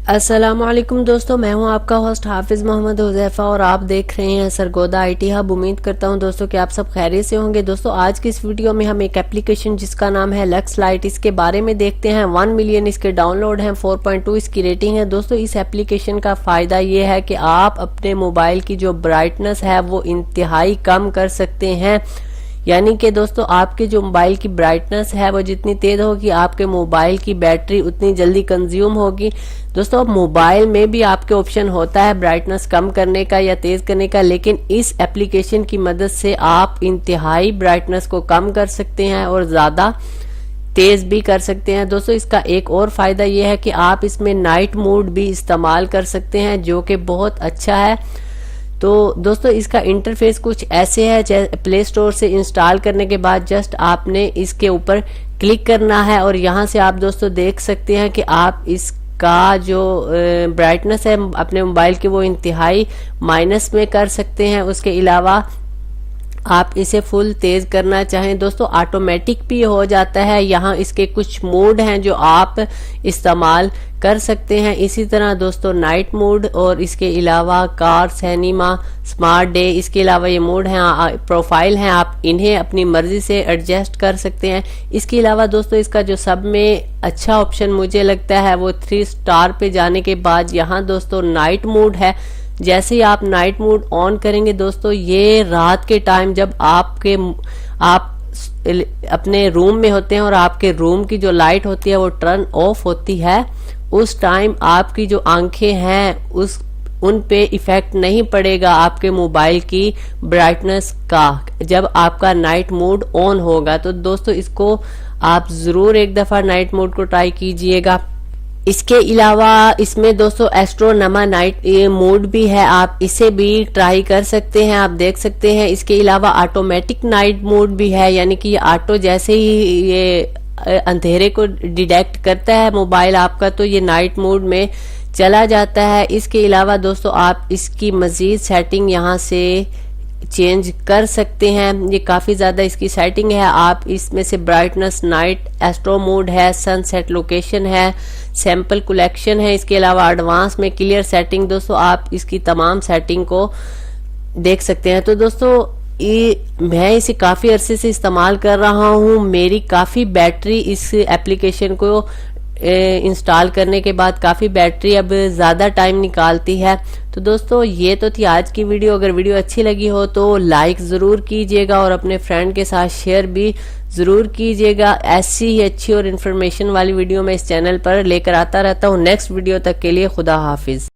السلام علیکم دوستو، میں ہوں آپ کا ہوسٹ حافظ محمد حذیفہ اور آپ دیکھ رہے ہیں سرگودا آئی ٹی ہب۔ امید کرتا ہوں دوستو کہ آپ سب خیریت سے ہوں گے۔ دوستو آج کی اس ویڈیو میں ہم ایک اپلیکیشن جس کا نام ہے لکس لائٹ، اس کے بارے میں دیکھتے ہیں۔ 1 ملین اس کے ڈاؤن لوڈ ہیں، 4.2 اس کی ریٹنگ ہے۔ دوستو اس اپلیکیشن کا فائدہ یہ ہے کہ آپ اپنے موبائل کی جو برائٹنس ہے وہ انتہائی کم کر سکتے ہیں، یعنی کہ دوستو آپ کے جو موبائل کی برائٹنس ہے وہ جتنی تیز ہوگی آپ کے موبائل کی بیٹری اتنی جلدی کنزیوم ہوگی۔ دوستو اب موبائل میں بھی آپ کے آپشن ہوتا ہے برائٹنس کم کرنے کا یا تیز کرنے کا، لیکن اس اپلیکیشن کی مدد سے آپ انتہائی برائٹنس کو کم کر سکتے ہیں اور زیادہ تیز بھی کر سکتے ہیں۔ دوستو اس کا ایک اور فائدہ یہ ہے کہ آپ اس میں نائٹ موڈ بھی استعمال کر سکتے ہیں، جو کہ بہت اچھا ہے۔ تو دوستو اس کا انٹرفیس کچھ ایسے ہے، پلے سٹور سے انسٹال کرنے کے بعد جسٹ آپ نے اس کے اوپر کلک کرنا ہے اور یہاں سے آپ دوستو دیکھ سکتے ہیں کہ آپ اس کا جو برائٹنس ہے اپنے موبائل کی وہ انتہائی مائنس میں کر سکتے ہیں۔ اس کے علاوہ آپ اسے فل تیز کرنا چاہیں دوستو آٹومیٹک بھی ہو جاتا ہے۔ یہاں اس کے کچھ موڈ ہیں جو آپ استعمال کر سکتے ہیں، اسی طرح دوستو نائٹ موڈ اور اس کے علاوہ کار، سینما، سمارٹ ڈے، اس کے علاوہ یہ موڈ ہیں، پروفائل ہیں، آپ انہیں اپنی مرضی سے ایڈجسٹ کر سکتے ہیں۔ اس کے علاوہ دوستو اس کا جو سب میں اچھا آپشن مجھے لگتا ہے وہ 3 سٹار پہ جانے کے بعد یہاں دوستو نائٹ موڈ ہے۔ جیسے ہی آپ نائٹ موڈ آن کریں گے دوستو، یہ رات کے ٹائم جب آپ اپنے روم میں ہوتے ہیں اور آپ کے روم کی جو لائٹ ہوتی ہے وہ ٹرن آف ہوتی ہے، اس ٹائم آپ کی جو آنکھیں ہیں ان پہ ایفیکٹ نہیں پڑے گا آپ کے موبائل کی برائٹنس کا جب آپ کا نائٹ موڈ آن ہوگا۔ تو دوستو اس کو آپ ضرور ایک دفعہ نائٹ موڈ کو ٹرائی کیجئے گا۔ اس کے علاوہ اس میں دوستو ایسٹرونما نائٹ موڈ بھی ہے، آپ اسے بھی ٹرائی کر سکتے ہیں، آپ دیکھ سکتے ہیں۔ اس کے علاوہ آٹومیٹک نائٹ موڈ بھی ہے، یعنی کہ یہ آٹو جیسے ہی یہ اندھیرے کو ڈیٹیکٹ کرتا ہے موبائل آپ کا تو یہ نائٹ موڈ میں چلا جاتا ہے۔ اس کے علاوہ دوستو آپ اس کی مزید سیٹنگ یہاں سے چینج کر سکتے ہیں، یہ کافی زیادہ اس کی سیٹنگ ہے۔ آپ اس میں سے برائٹنس، نائٹ، ایسٹرو موڈ ہے، سن سیٹ لوکیشن ہے، سیمپل کلیکشن ہے، اس کے علاوہ ایڈوانس میں کلیئر سیٹنگ، دوستو آپ اس کی تمام سیٹنگ کو دیکھ سکتے ہیں۔ تو دوستو میں اسے کافی عرصے سے استعمال کر رہا ہوں، میری کافی بیٹری اس اپلیکیشن کو انسٹال کرنے کے بعد کافی بیٹری اب زیادہ ٹائم نکالتی ہے۔ تو دوستو یہ تو تھی آج کی ویڈیو، اگر ویڈیو اچھی لگی ہو تو لائک ضرور کیجئے گا اور اپنے فرینڈ کے ساتھ شیئر بھی ضرور کیجئے گا۔ ایسی ہی اچھی اور انفارمیشن والی ویڈیو میں اس چینل پر لے کر آتا رہتا ہوں۔ نیکسٹ ویڈیو تک کے لیے خدا حافظ۔